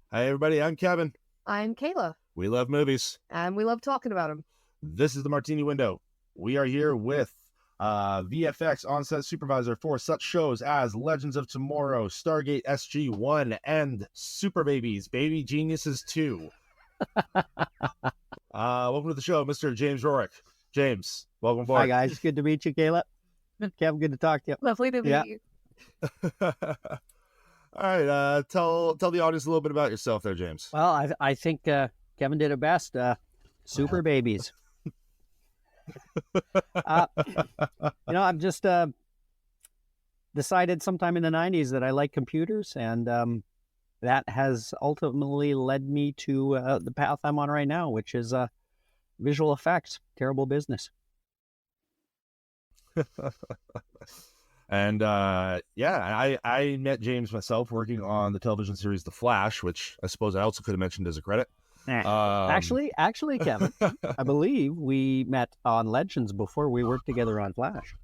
Hi, everybody. I'm Kevin. I'm Kayla. We love movies. And we love talking about them. This is the Martini Window. We are here with VFX on-set supervisor for such shows as Legends of Tomorrow, Stargate SG-1, and Superbabies, Baby Geniuses 2. Welcome to the show, Mr. James Rorick. James, welcome aboard. Hi, guys. Good to meet you, Kayla. Kevin, good to talk to you. Lovely to meet you. All right, tell the audience a little bit about yourself there, James. Well, I think Kevin did it best. Superbabies. I've just decided sometime in the 90s that I like computers, and that has ultimately led me to the path I'm on right now, which is visual effects. Terrible business. And I met James myself working on the television series The Flash, which I suppose I also could have mentioned as a credit. Actually, Kevin, I believe we met on Legends before we worked together on Flash.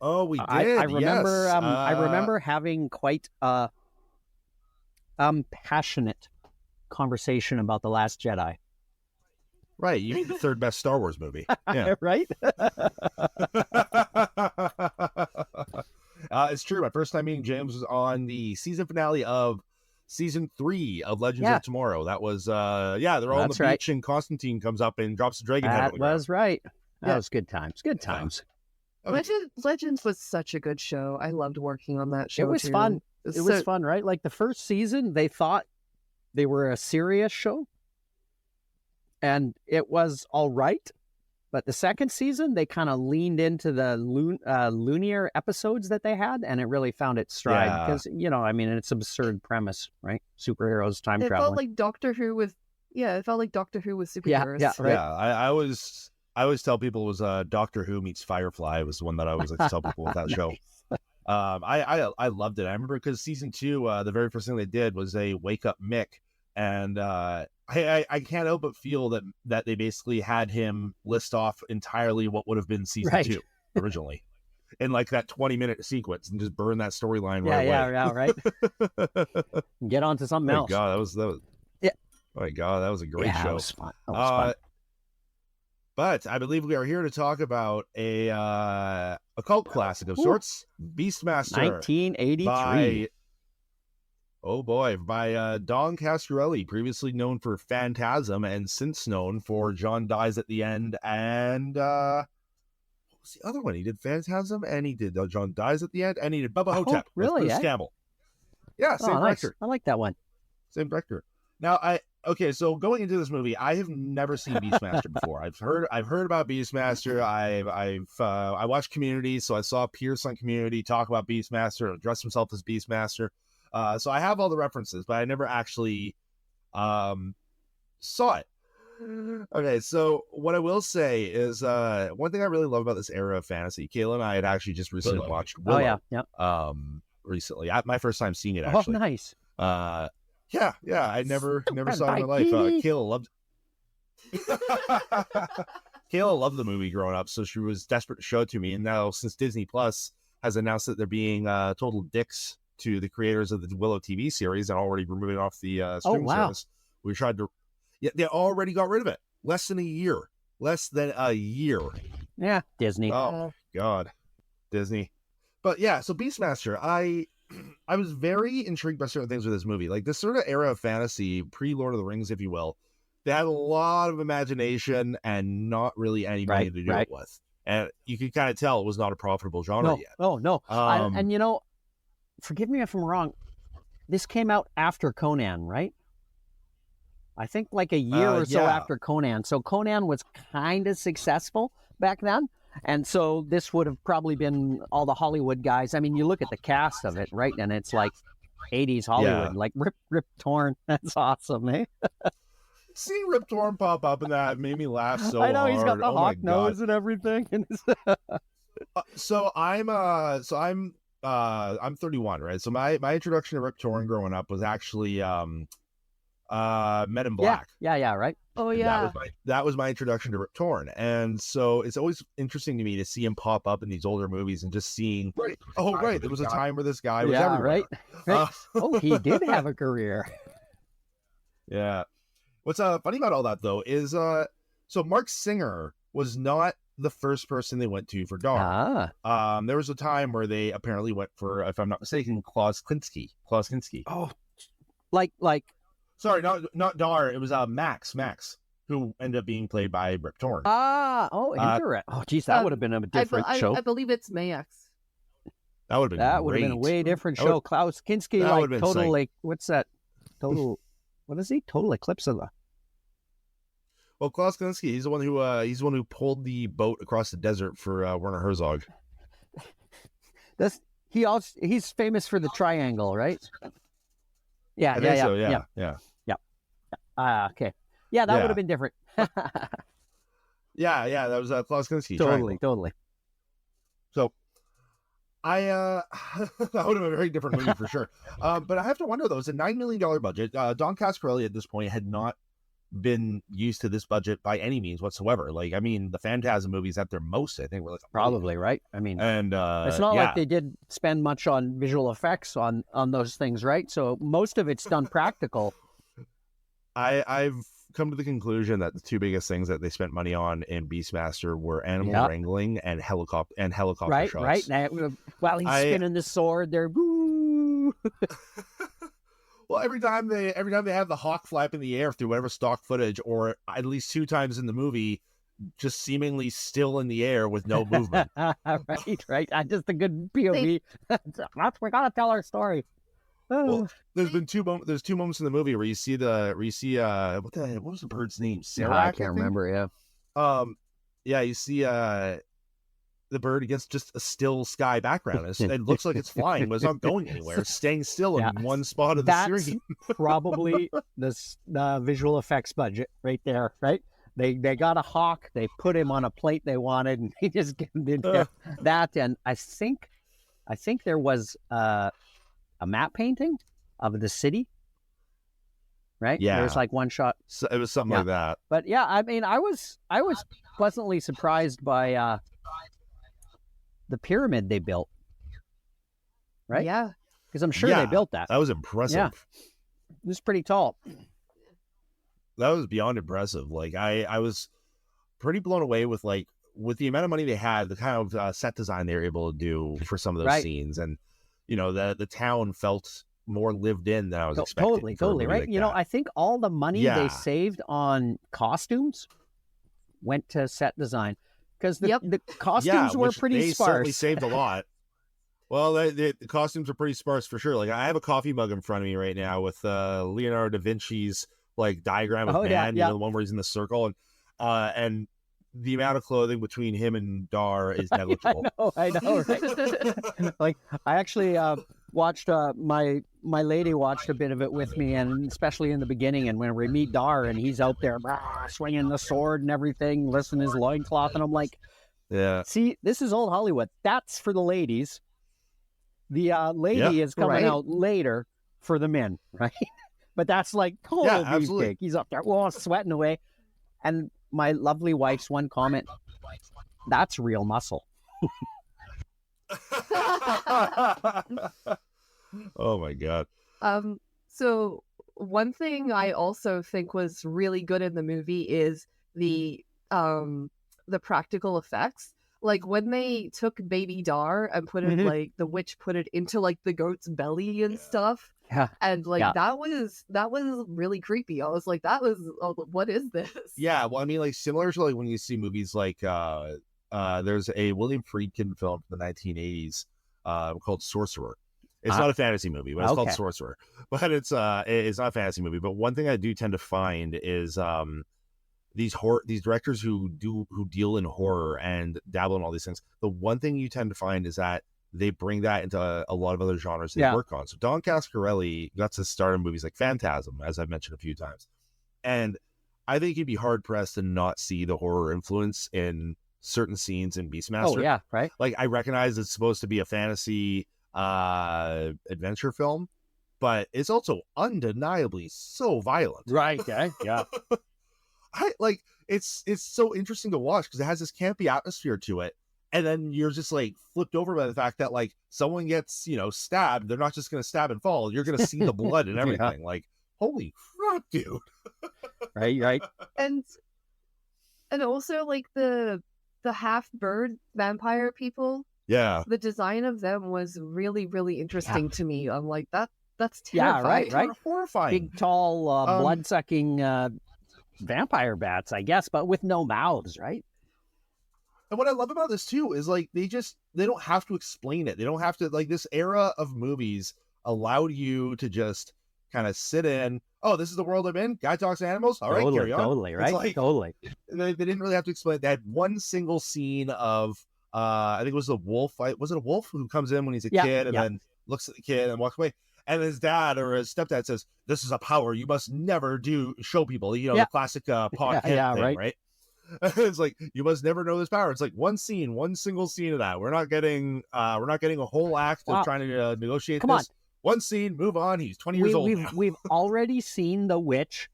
Oh, we did. I remember. Yes. I remember having quite a passionate conversation about The Last Jedi. Right, you the third best Star Wars movie. Yeah. Right? It's true. My first time meeting James was on the season finale of season 3 of Legends of Tomorrow. That was, they're all on the beach, and Constantine comes up and drops the dragon head on the ground. That was right. That was good times. Good times. Yeah. Legends was such a good show. I loved working on that show. It was fun. It was fun, right? Like the first season, they thought they were a serious show, and it was all right. But the second season, they kind of leaned into the loonier episodes that they had, and it really found its stride because, it's an absurd premise, right? Superheroes, time traveling. It felt like Doctor Who with superheroes. Yeah, right. Yeah, I always tell people it was Doctor Who meets Firefly was the one that I always like to tell people with that show. I loved it. I remember because season 2, the very first thing they did was they wake up Mick, and I can't help but feel that they basically had him list off entirely what would have been season 2 originally in like that 20-minute sequence and just burn that storyline right away. Yeah, right. Get on to something else. God, that was yeah. Oh my God, that was a great show. That was fun. But I believe we are here to talk about a cult classic of sorts, Beastmaster, 1983. By Don Cascarelli, previously known for Phantasm and since known for John Dies at the End. And what was the other one? He did Phantasm, and he did John Dies at the End, and he did Bubba Hotep. Really? With Bruce Campbell. Yeah, same director. Nice. I like that one. Same director. Now, so going into this movie, I have never seen Beastmaster before. I've heard about Beastmaster. I watched Community, so I saw Pierce on Community talk about Beastmaster and dress himself as Beastmaster. So I have all the references, but I never actually saw it. Okay, so what I will say is one thing I really love about this era of fantasy. Kayla and I had actually just recently watched Willow. Recently, my first time seeing it actually. Oh, nice. Yeah, I never saw it in my life. Kayla loved the movie growing up, so she was desperate to show it to me. And now, since Disney Plus has announced that they're being total dicks to the creators of the Willow TV series and already removing off the streaming service, we tried to. Yeah, they already got rid of it. Less than a year. Yeah, Disney. Oh God, Disney. But yeah, so Beastmaster, I was very intrigued by certain things with this movie. Like this sort of era of fantasy, pre-Lord of the Rings, if you will, they had a lot of imagination and not really any money to do it with. And you could kind of tell it was not a profitable genre yet. Oh, no. Forgive me if I'm wrong. This came out after Conan, right? I think like a year or so after Conan. So Conan was kind of successful back then. And so this would have probably been all the Hollywood guys. I mean, you look at the cast of it, right? And it's like 80s Hollywood, like Rip Torn. That's awesome, eh? Seeing Rip Torn pop up in that made me laugh so hard. I know, he's got the hawk nose and everything. So I'm 31, right? So my introduction to Rip Torn growing up was actually Men in Black. Yeah, right. Oh yeah. That was my introduction to Rip Torn. And so it's always interesting to me to see him pop up in these older movies and just seeing there was a time where this guy was everywhere. Right. Oh, he did have a career. Yeah. What's funny about all that though is so Mark Singer was not the first person they went to for Dar. There was a time where they apparently went for, if I'm not mistaken, Klaus Kinski. Oh, like sorry, not Dar. It was Max, who ended up being played by Rip Torn. Interesting. Oh, geez, that would have been a different show. I believe it's Mayax. That would have been a way different show. Klaus Kinski, like total, like what's that? Total, what is he? Total Eclipse of the. Well, Klaus Kinski, he's the one who pulled the boat across the desert for Werner Herzog. He's famous for the triangle, right? Yeah, I think so, yeah. Okay. Yeah, that would have been different. yeah, that was Klaus Kinski. Totally. So, that would have been a very different movie for sure. But I have to wonder though, it's a $9 million budget. Don Coscarelli at this point had not been used to this budget by any means whatsoever. Like, I mean, the Phantasm movies at their most, I think, were like probably right. I mean, and it's not like they did spend much on visual effects on those things, right? So most of it's done practical. I've come to the conclusion that the two biggest things that they spent money on in Beastmaster were animal wrangling and helicopter shots. Right. While he's spinning the sword, they're woo. Well, every time they have the hawk flap in the air through whatever stock footage, or at least 2 times in the movie, just seemingly still in the air with no movement. right. Just a good POV. We gotta tell our story. Well, there's 2 moments in the movie where you see what was the bird's name? Sarah? I can't remember. Yeah. You see the bird against just a still sky background. It looks like it's flying, but it's not going anywhere. It's staying still in one spot of the screen. Probably the visual effects budget right there, right? They got a hawk, they put him on a plate they wanted, and they just did that. And I think there was a map painting of the city, right? Yeah, there's like one shot. So it was something like that. But yeah, I mean, I was pleasantly surprised by the pyramid they built, right? Yeah, because I'm sure they built that. That was impressive. Yeah, it was pretty tall. That was beyond impressive. Like I was pretty blown away with the amount of money they had, the kind of set design they were able to do for some of those scenes, and the town felt more lived in than I was expecting. Totally, right? I think all the money they saved on costumes went to set design. Because the costumes were pretty sparse. They certainly saved a lot. Well, the costumes are pretty sparse for sure. Like, I have a coffee mug in front of me right now with Leonardo da Vinci's diagram of man, the one where he's in the circle, and the amount of clothing between him and Dar is negligible. I know, right? I actually watched my lady watched a bit of it with me, and especially in the beginning, and when we meet Dar and he's out there swinging the sword and everything, lifting his loincloth, and I'm like, see, this is old Hollywood. That's for the ladies. The lady is coming out later for the men, right? But that's like total beefcake. He's up there, sweating away. And my lovely wife's one comment, that's real muscle. Oh my God. So one thing I also think was really good in the movie is the practical effects. Like when they took baby Dar and put it the witch put it into the goat's belly and stuff. Yeah. And that was really creepy. I was like, what is this? Yeah, well, I mean, similar to when you see movies there's a William Friedkin film from the 1980s called Sorcerer. It's not a fantasy movie, but it's called Sorcerer. But it's not a fantasy movie. But one thing I do tend to find is these directors who deal in horror and dabble in all these things. The one thing you tend to find is that they bring that into a lot of other genres they work on. So Don Coscarelli got to start in movies like Phantasm, as I've mentioned a few times. And I think you'd be hard-pressed to not see the horror influence in certain scenes in Beastmaster. Oh, yeah, right. I recognize it's supposed to be a fantasy adventure film, but it's also undeniably so violent. Right, yeah. It's so interesting to watch because it has this campy atmosphere to it. And then you're just flipped over by the fact that someone gets, stabbed. They're not just going to stab and fall. You're going to see the blood and everything. holy crap, dude. Right. And also like the half bird vampire people, Yeah. the design of them was really, really interesting to me. I'm like, that's Yeah, terrifying. right. Horrifying. Big, tall, blood-sucking vampire bats, I guess, but with no mouths, right? And what I love about this too is like they don't have to explain it. They don't have to, like, this era of movies allowed you to just kind of sit in. Oh, this is the world I'm in. Guy talks to animals. All right, carry on. Totally, right? It's like, Totally. they didn't really have to explain it. They had one single scene of I think it was a wolf. Was it a wolf who comes in when he's a kid and then looks at the kid and walks away? And his dad or his stepdad says, "This is a power you must never show people." You know, the classic paw thing, right? It's like, you must never know this power. It's like one single scene of that. We're not getting a whole act of trying to negotiate Come this. One scene, move on. He's 20 years old now. We've already seen the witch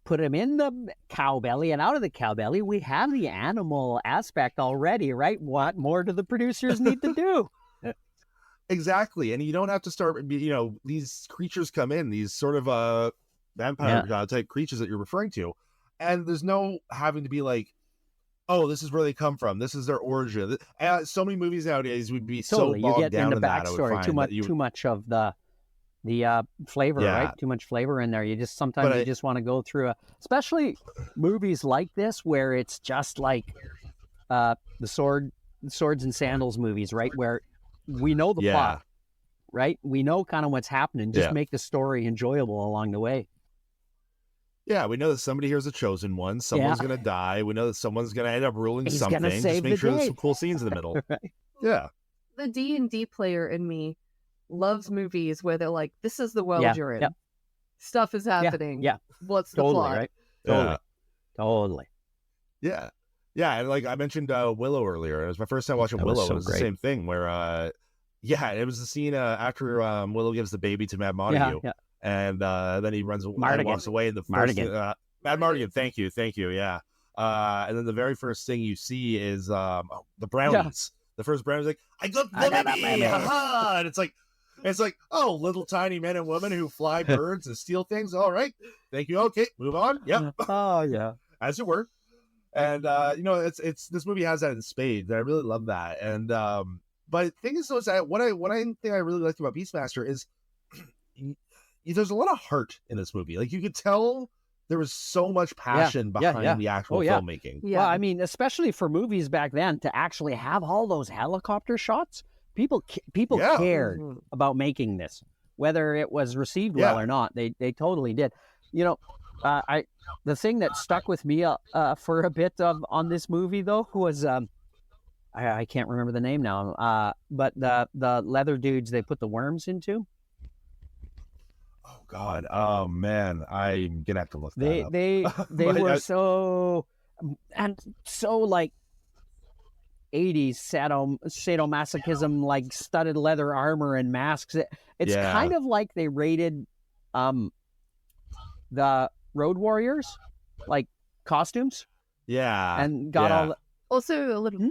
put him in the cow belly, and out of the cow belly, we have the animal aspect already, right? What more do the producers need to do? Exactly. And you don't have to start, these creatures come in, these sort of vampire type creatures that you're referring to. And there's no having to be like, oh, this is where they come from. This is their origin. So many movies nowadays would be so bogged down in that. Backstory, too much of the flavor, right? Too much flavor in there. You just sometimes just want to go through especially movies like this where it's just like the swords and sandals movies, right? Where we know the plot, right? We know kind of what's happening. Just make the story enjoyable along the way. Yeah, we know that somebody here is a chosen one. Someone's going to die. We know that someone's going to end up ruling He's something. Just make sure there's some cool scenes in the middle. Right. Yeah. The D&D player in me loves movies where they're like, this is the world you're in. Stuff is happening. Yeah. What's the plot? Right? Totally. Yeah. Yeah, and like I mentioned Willow earlier. It was my first time watching Willow. So it was the same thing where, it was the scene after Willow gives the baby to Mad Montague. Yeah. And then he walks away in the first Mad Mardigan, thank you, yeah. And then the very first thing you see is the brownies. The first brownie's like, I got the baby, ha-ha! And it's like, oh, little tiny men and women who fly birds and steal things. All right, thank you. Okay, move on. Yep. Oh yeah, as it were. And it's this movie has that in spades. I really love that. And but the thing is, though, is that what I think I really liked about Beastmaster is there's a lot of heart in this movie. Like, you could tell there was so much passion behind the actual filmmaking. Yeah, well, I mean, especially for movies back then, to actually have all those helicopter shots, people cared about making this, whether it was received well or not. They totally did. The thing that stuck with me for a bit on this movie though was I can't remember the name now. But the leather dudes they put the worms into. Oh God! Oh man! I'm gonna have to look that up. They were so like 80s sadomasochism, like studded leather armor and masks. It's kind of like they raided the Road Warriors like costumes. Yeah, and got all. Also a little.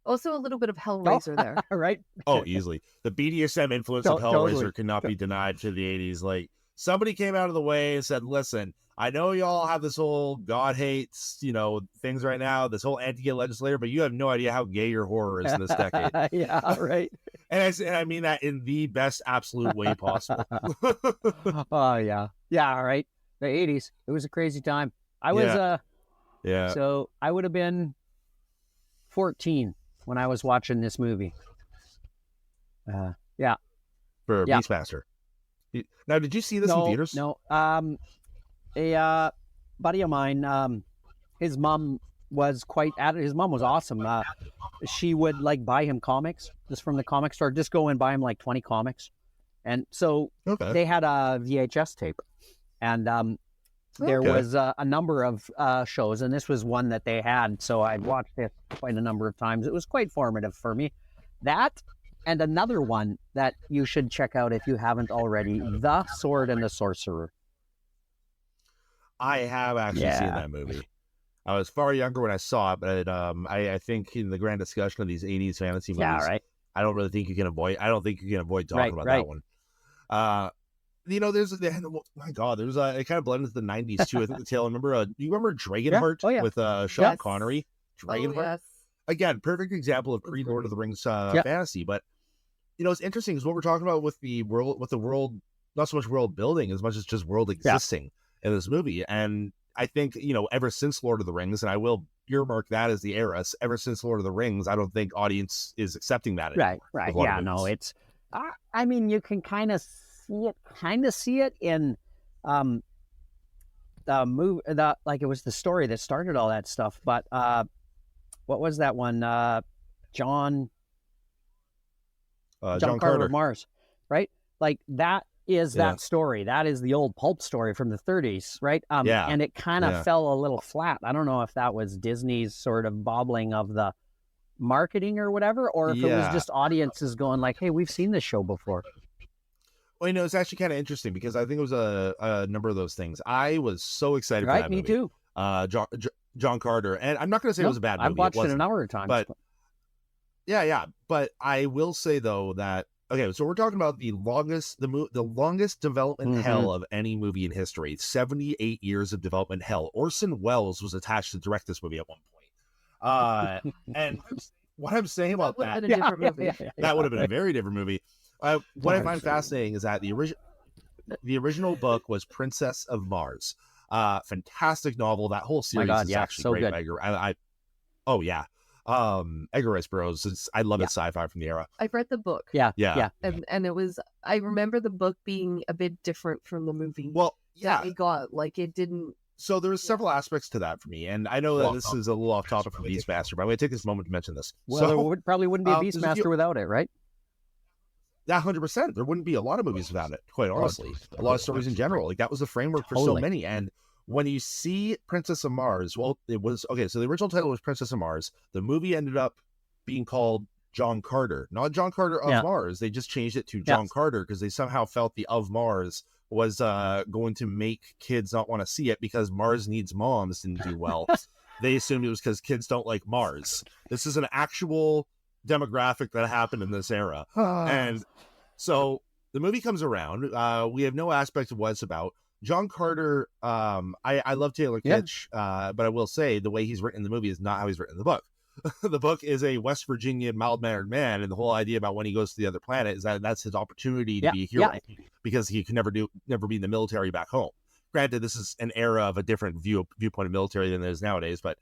Also, a little bit of Hellraiser there. Right? Oh, easily. The BDSM influence of Hellraiser cannot be denied to the 80s. Like, somebody came out of the way and said, listen, I know y'all have this whole God hates, things right now, this whole anti-gay legislator, but you have no idea how gay your horror is in this decade. Yeah, right. And I mean that in the best absolute way possible. Oh, yeah. Yeah, all right. The 80s. It was a crazy time. I was, so I would have been 14 when I was watching this movie. For Beastmaster. Now, did you see this in theaters? No. A buddy of mine, his mom was his mom was awesome. She would like buy him comics just from the comic store, just go and buy him like 20 comics. And so they had a VHS tape, and there was a number of shows, and this was one that they had. So I watched it quite a number of times. It was quite formative for me. That and another one that you should check out if you haven't already, The Sword and the Sorcerer. I have actually seen that movie. I was far younger when I saw it, but I think in the grand discussion of these 80s fantasy movies, I don't think you can avoid talking about that one. my God, there's it kind of blended into the 90s too. I think the tail. Remember, do you remember Dragonheart with Sean Yes. Connery? Dragonheart. Yes. Again, perfect example of pre-Lord of the Rings fantasy. But it's interesting because what we're talking about with the world, not so much world building as much as just world existing in this movie. And I think ever since Lord of the Rings, and I will earmark that as the era. Ever since Lord of the Rings, I don't think audience is accepting that anymore. Right. Yeah, no, it's. I mean, you can kind of see it in the movie. Like it was the story that started all that stuff. But what was that one? John Carter of Mars, right? Like that is that story. That is the old pulp story from the 30s, right? And it kind of fell a little flat. I don't know if that was Disney's sort of bobbling of the marketing or whatever, or if it was just audiences going like, hey, we've seen this show before. Well, it's actually kind of interesting because I think it was a number of those things. I was so excited for that movie. Me too. John Carter. And I'm not going to say it was a bad movie. I've watched it a number of times. But but I will say, though, that, okay, so we're talking about the longest development hell of any movie in history. 78 years of development hell. Orson Welles was attached to direct this movie at one point. And what I'm saying about that, that would have been a very different movie. What I find fascinating is that the original book was Princess of Mars. Fantastic novel. That whole series is actually so great. Good. Edgar Rice Burroughs. I love it. Sci-fi from the era. I've read the book. Yeah. And it was. I remember the book being a bit different from the movie. Well, yeah, it got like it didn't. So there was several aspects to that for me, and I know that this is a little off topic from Beastmaster, but I'm going to take this moment to mention this. Well, there probably wouldn't be a Beastmaster without it, right? Yeah, 100%. There wouldn't be a lot of movies without it, quite honestly. A lot of stories in general. Like, that was the framework for so many. And when you see Princess of Mars, well, it was, okay, so the original title was Princess of Mars. The movie ended up being called John Carter. Not John Carter of Mars. They just changed it to John Carter because they somehow felt the of Mars was going to make kids not want to see it because Mars Needs Moms didn't do well. They assumed it was because kids don't like Mars. This is an actual demographic that happened in this era. And so the movie comes around. We have no aspect of what it's about. John Carter, I love Taylor Kitsch, but I will say the way he's written in the movie is not how he's written in the book. The book is a West Virginia mild-mannered man, and the whole idea about when he goes to the other planet is that that's his opportunity to be a hero because he can never be in the military back home. Granted, this is an era of a different viewpoint of military than it is nowadays, but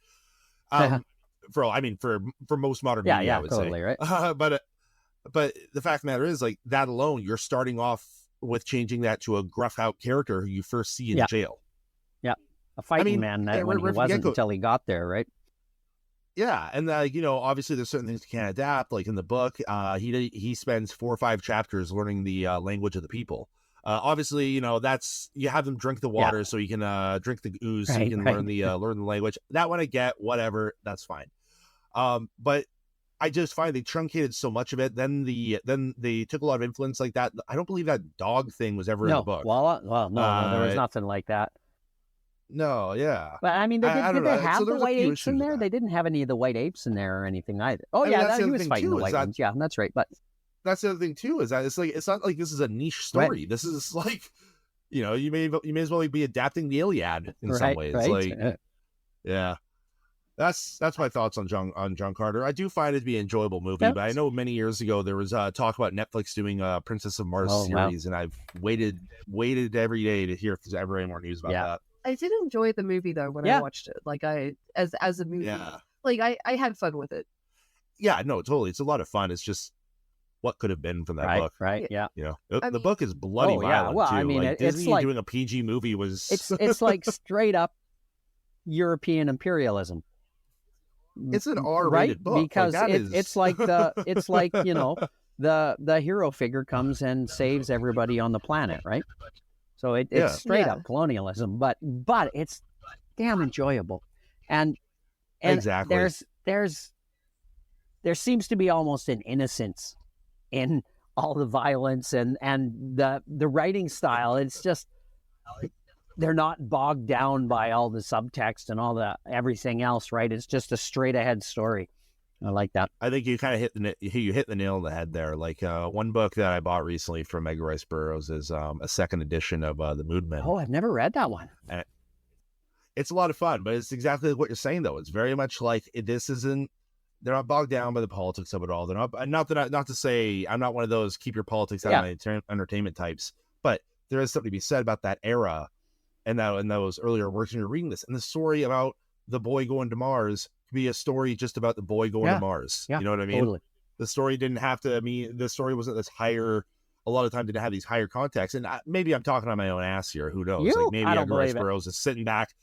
for most modern media, I would totally, say. Right? But the fact of the matter is, like, that alone, you're starting off with changing that to a gruff out character who you first see in jail. Yeah, a fighting man when he wasn't until he got there, right? Yeah, and obviously there's certain things you can't adapt. Like in the book, he spends 4 or 5 chapters learning the language of the people. Obviously, that's you have them drink the water so you can drink the ooze, so you can learn the language. That one I get, whatever, that's fine. But I just find they truncated so much of it. Then they took a lot of influence like that. I don't believe that dog thing was ever in the book. Well, no, there was nothing like that. No, yeah. But I mean, did they have the white apes in there? They didn't have any of the white apes in there or anything either. Oh, he was fighting the white ones. Yeah, that's right. But that's the other thing too, is that it's not like this is a niche story. Right. This is like, you may as well be adapting the Iliad in some ways. Right. Like, yeah. That's my thoughts on John Carter. I do find it to be an enjoyable movie, but I know many years ago there was talk about Netflix doing a Princess of Mars series, and I've waited every day to hear if there's ever any more news about that. I did enjoy the movie though when I watched it. Like as a movie, like I had fun with it. Yeah, no, totally. It's a lot of fun. It's just what could have been from that book, right? Yeah, the book is bloody violent well, too. I mean, like, Disney like, doing a PG movie was it's like straight up European imperialism. It's an R-rated book because it's like the hero figure comes and saves everybody on the planet, right? So it's straight up colonialism, but it's damn enjoyable, and exactly there seems to be almost an innocence in all the violence and the writing style. It's just they're not bogged down by all the subtext and all the everything else, right? It's just a straight ahead story, I like that. I think you kind of hit the nail on the head there. Like one book that I bought recently from Edgar Rice Burroughs is a second edition of The Moon Men. Oh, I've never read that one. And it's a lot of fun, but it's exactly what you're saying though. It's very much like this isn't. They're not bogged down by the politics of it all. They're not not to say I'm not one of those keep your politics out of my entertainment types, but there is something to be said about that era and those earlier works. And you're reading this, and the story about the boy going to Mars could be a story just about the boy going to Mars. Yeah, you know what I mean? Totally. The story didn't have to. I mean, the story wasn't this higher. A lot of time didn't have these higher contexts. And maybe I'm talking on my own ass here. Who knows? Like maybe Edgar Rice Burroughs is sitting back.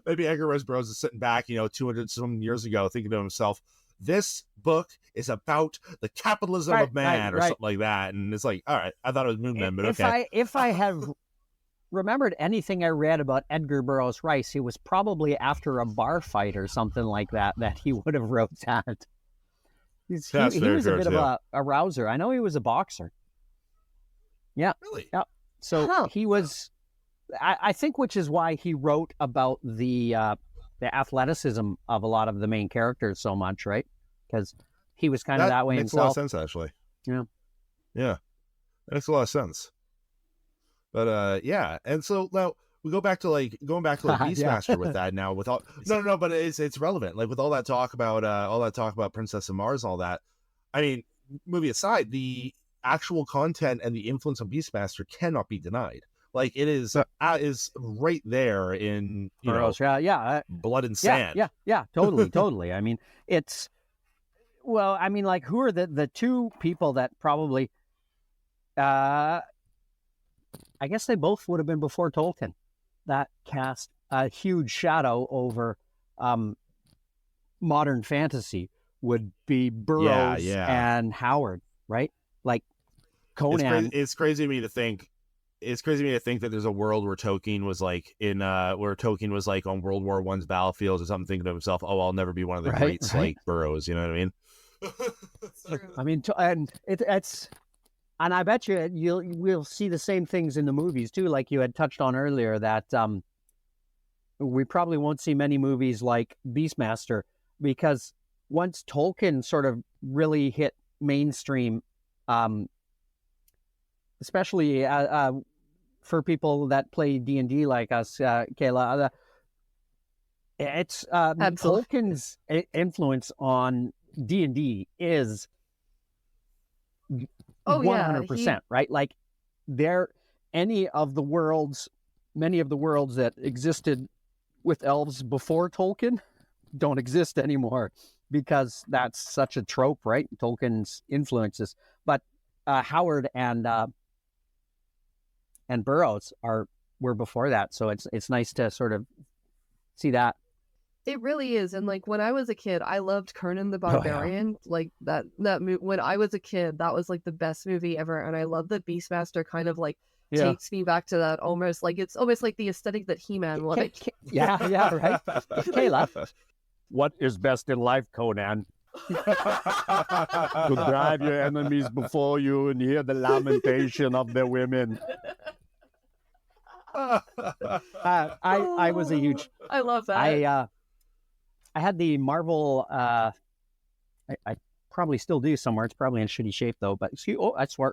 Maybe Edgar Rice Burroughs is sitting back, 200 some years ago, thinking to himself, "This book is about the capitalism of man," or something like that. And it's like, all right, I thought it was Moon Men, but okay. If I have remembered anything I read about Edgar Burroughs Rice, he was probably after a bar fight or something like that he would have wrote that. He was a bit of a rouser. I know he was a boxer. Yeah. Really? Yeah. So he was. I think, which is why he wrote about the athleticism of a lot of the main characters so much, right? Because he was kind of that way himself. That makes a lot of sense, actually. Yeah. Yeah. That makes a lot of sense. But yeah, and so now we go back to Beastmaster with that now with all no, but it's relevant. Like with all that talk about Princess of Mars and all that. I mean, movie aside, the actual content and the influence of Beastmaster cannot be denied. Like it is right there in Blood and Sand. Yeah, totally. I mean, who are the two people that probably, I guess they both would have been before Tolkien, that cast a huge shadow over modern fantasy would be Burroughs and Howard, right? Like Conan. It's crazy to me to think. It's crazy to me to think that there's a world where Tolkien was like on World War I's battlefields or something, thinking to himself, "Oh, I'll never be one of the greats like Burroughs." You know what I mean? I mean, and it's, and I bet we'll see the same things in the movies too, like you had touched on earlier. That we probably won't see many movies like Beastmaster because once Tolkien sort of really hit mainstream. Especially for people that play D&D like us, Kayla, it's Tolkien's influence on D&D is 100%, right? Like many of the worlds that existed with elves before Tolkien don't exist anymore because that's such a trope, right? Tolkien's influences, but Howard and Burroughs were before that, so it's nice to sort of see that. It really is, and like when I was a kid, I loved Conan the Barbarian. Like that when I was a kid, that was like the best movie ever, and I love that Beastmaster kind of like takes me back to that almost like it's almost like the aesthetic that He-Man wanted. Yeah, right. Kayla, what is best in life, Conan? To drive your enemies before you and hear the lamentation of their women. I was a huge. I love that. I had the Marvel. I probably still do somewhere. It's probably in shitty shape though. But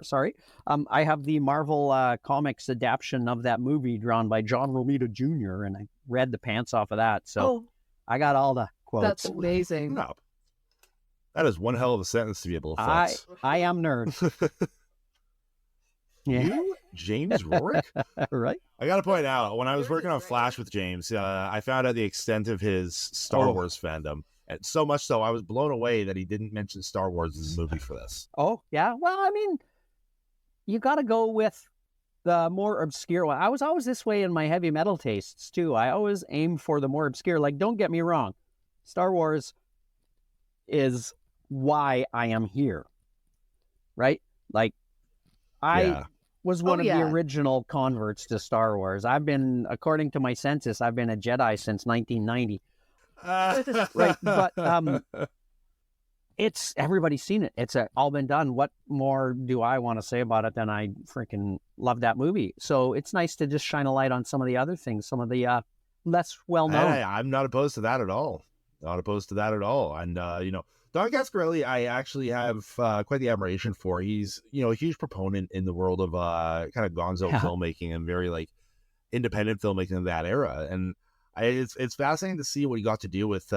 sorry. I have the Marvel comics adaptation of that movie drawn by John Romita Jr. and I read the pants off of that. So I got all the quotes. That's amazing. No. That is one hell of a sentence to be able to flex. I am nerd. You, James Rorick? Right. I got to point out, when I was working on Flash with James, I found out the extent of his Star Wars fandom. And so much so, I was blown away that he didn't mention Star Wars as a movie for this. Oh, yeah? Well, I mean, you got to go with the more obscure one. I was always this way in my heavy metal tastes, too. I always aim for the more obscure. Like, don't get me wrong. Star Wars is why I am here, right? Like, I was one of the original converts to Star Wars. According to my census, I've been a Jedi since 1990. Right, but everybody's seen it. It's all been done. What more do I want to say about it than I freaking love that movie? So it's nice to just shine a light on some of the other things, some of the less well-known. I'm not opposed to that at all. not opposed to that at all. And Don Coscarelli, I actually have quite the admiration for. He's a huge proponent in the world of kind of gonzo filmmaking and very like independent filmmaking in that era. And it's fascinating to see what he got to do with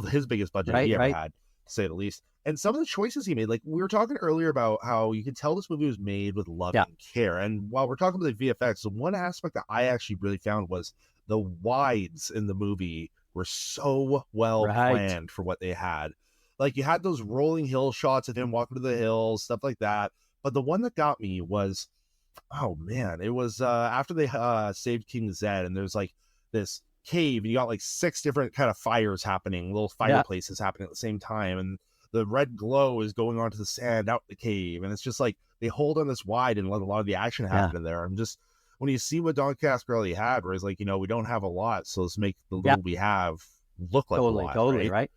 his biggest budget he ever had, to say the least. And some of the choices he made, like we were talking earlier about how you could tell this movie was made with love and care. And while we're talking about the VFX, the one aspect that I actually really found was the wides in the movie were so well planned for what they had. Like you had those rolling hill shots of him walking to the hills, stuff like that. But the one that got me was, oh man, it was after they saved King Zed, and there's like this cave, and you got like 6 different kind of fires happening, little fireplaces happening at the same time, and the red glow is going onto the sand out the cave, and it's just like they hold on this wide and let a lot of the action happen in there. I'm just, when you see what Don Coscarelli had, where he's like, we don't have a lot, so let's make the little we have look like a lot. Totally, right?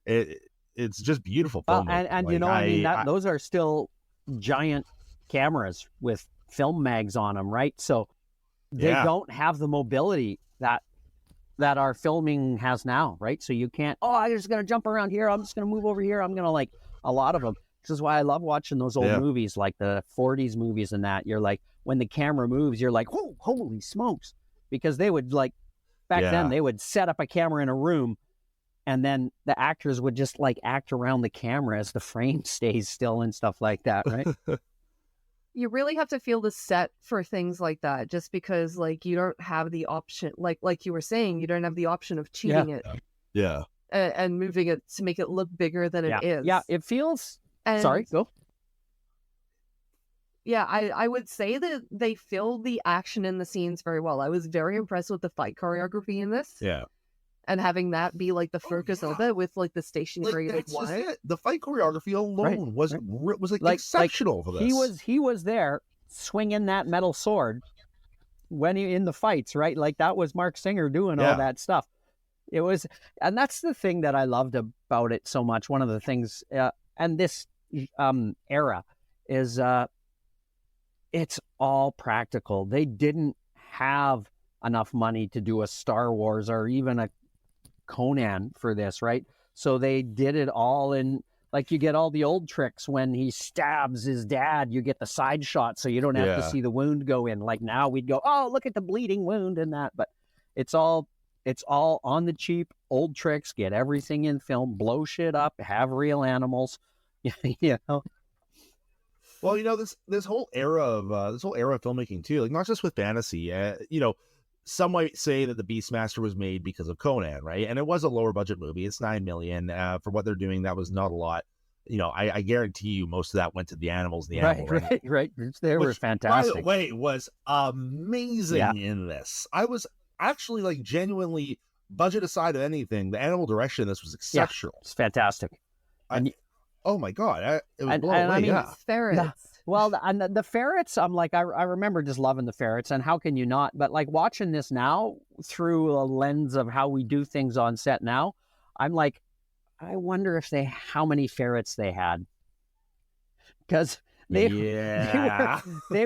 It's just beautiful filmmaking. And like, those are still giant cameras with film mags on them, right? So they don't have the mobility that our filming has now, right? So you can't, I'm just going to jump around here. I'm just going to move over here. I'm going to like a lot of them. This is why I love watching those old movies, like the 40s movies and that. You're like, when the camera moves, you're like, oh, holy smokes. Because they would like, back then, they would set up a camera in a room, and then the actors would just like act around the camera as the frame stays still and stuff like that, right? You really have to feel the set for things like that, just because like you don't have the option, like you were saying, you don't have the option of cheating it. Yeah. And moving it to make it look bigger than it is. Yeah, it feels... Sorry, go. Yeah, I would say that they filled the action in the scenes very well. I was very impressed with the fight choreography in this. Yeah. And having that be like the focus of it, with like the stationary. The fight choreography alone was like exceptional for this. He was there swinging that metal sword when he in the fights, right? Like that was Mark Singer doing all that stuff. It was, and that's the thing that I loved about it so much. One of the things, and this era is it's all practical. They didn't have enough money to do a Star Wars or even a Conan for this, right? So they did it all in, like, you get all the old tricks when he stabs his dad, you get the side shot so you don't have to see the wound go in. Like now we'd go, oh, look at the bleeding wound and that, but it's all on the cheap, old tricks, get everything in film, blow shit up, have real animals, you know. Well, this whole era of filmmaking too, like not just with fantasy, some might say that the Beastmaster was made because of Conan, right? And it was a lower budget movie. It's $9 million. For what they're doing, that was not a lot. I guarantee you most of that went to the animals. Right. They were fantastic. By the way, was amazing in this. I was actually like genuinely, budget aside of anything, the animal direction in this was exceptional. It's fantastic. Oh my God. It was blown away. I mean, ferrets. Yeah. Well, and the ferrets, I'm like, I remember just loving the ferrets, and how can you not? But like watching this now through a lens of how we do things on set now, I'm like, I wonder how many ferrets they had. Because they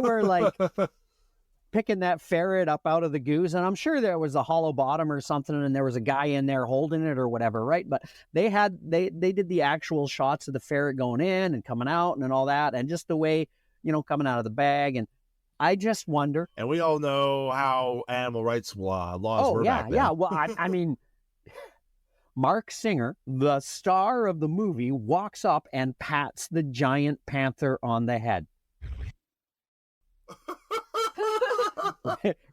were like picking that ferret up out of the goose, and I'm sure there was a hollow bottom or something, and there was a guy in there holding it or whatever, right? But they did the actual shots of the ferret going in and coming out and all that, and just the way, coming out of the bag. And I just wonder. And we all know how animal rights laws were back then. Yeah. Well, I mean, Mark Singer, the star of the movie, walks up and pats the giant panther on the head.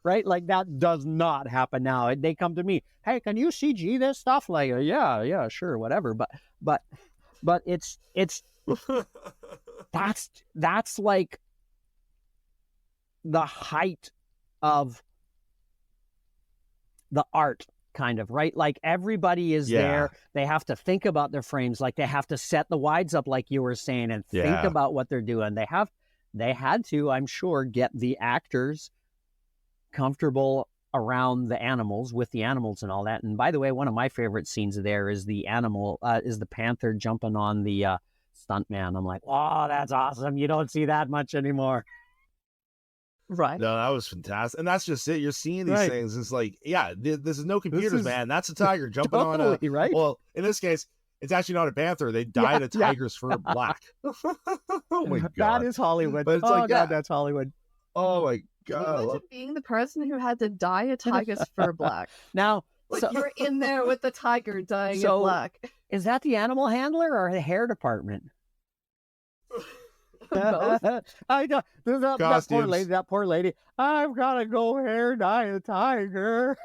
Right? Like that does not happen now. They come to me, hey, can you CG this stuff? Like, yeah, sure, whatever. But it's that's like the height of the art, kind of, right? Like everybody is there. They have to think about their frames. Like they have to set the wides up, like you were saying, and think about what they're doing. They had to, I'm sure, get the actors comfortable around the animals, with the animals and all that. And by the way, one of my favorite scenes there is the panther jumping on the stuntman. I'm like, oh, that's awesome. You don't see that much anymore. Right. No, that was fantastic. And that's just it. You're seeing these Right. things. It's like, yeah, this is no computers, is man. That's a tiger jumping on a. Totally, right? Well, in this case, it's actually not a panther. They dyed a tiger's fur black. Oh my god, That is Hollywood. But it's oh like, god, yeah. that's Hollywood. Oh my Can you god. imagine being the person who had to dye a tiger's fur black? Now, Like so, you're in there with the tiger dyeing it So- black. is that the animal handler or the hair department? Both. I know. There's that poor Costumes. lady. That poor lady. I've got to go hair dye a tiger.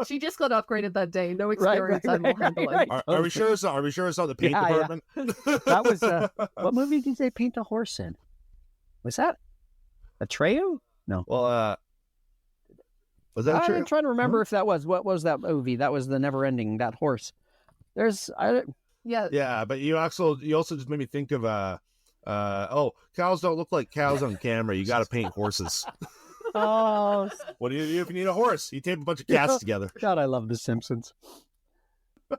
She just got upgraded that day. No experience right, animal right, handling. right. Are we sure? Are we sure it's not the paint Yeah, yeah. department? That was what movie did they paint a horse in? Was that Atreyu? No. Well, was that true? I'm trying to remember if that was what was that movie? That was the Never Ending. That horse. Yeah. Yeah, but you also just made me think of oh, cows don't look like cows on camera. You got to paint horses. Oh What do you do if you need a horse? You tape a bunch of cats together. God, I love The Simpsons. But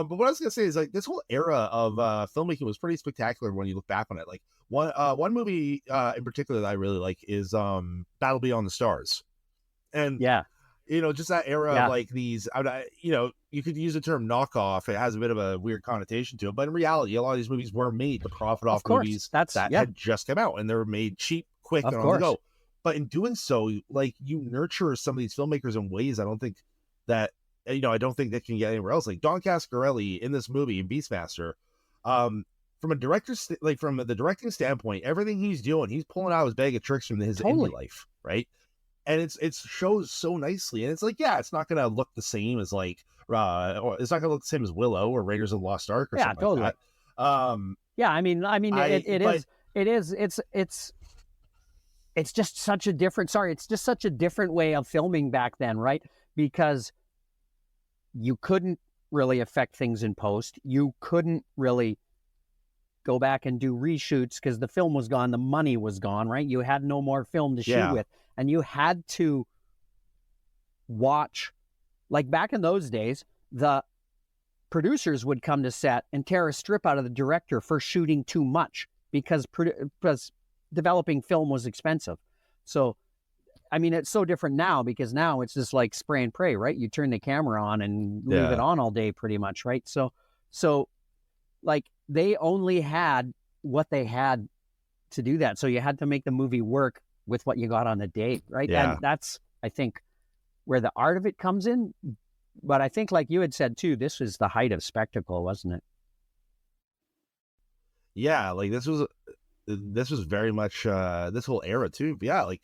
what I was gonna say is like this whole era of filmmaking was pretty spectacular when you look back on it. Like one movie in particular that I really like is Battle Beyond the Stars, and Yeah. you know, just that era Yeah. of like these, you know, you could use the term knockoff. It has a bit of a weird connotation to it, but in reality, a lot of these movies were made to profit off course. movies That's that yeah. had just come out, and they were made cheap, quick, Of and on the course. go. But in doing so, like you nurture some of these filmmakers in ways I don't think that I don't think that can get anywhere else. Like Don Cascarelli in this movie in Beastmaster, from a director's from the directing standpoint, everything he's doing, he's pulling out his bag of tricks from his Totally. indie life, right? And it shows so nicely, and it's like, yeah, it's not gonna look the same as like or it's not gonna look the same as Willow or Raiders of the Lost Ark or Yeah, something totally. like that. Yeah, I mean, it's just such a different. Sorry, it's just such a different way of filming back then, right? Because you couldn't really affect things in post. You couldn't really go back and do reshoots because the film was gone, the money was gone, right? You had no more film to shoot Yeah. with, and you had to watch. Like back in those days, the producers would come to set and tear a strip out of the director for shooting too much because developing film was expensive. So, I mean, it's so different now because now it's just like spray and pray, right? You turn the camera on and leave Yeah. it on all day pretty much, right? So like they only had what they had to do that. So you had to make the movie work with what you got on the date, right? Yeah. And that's, I think, where the art of it comes in. But I think, like you had said too, this was the height of spectacle, wasn't it? Yeah, like this was very much this whole era too. But yeah, like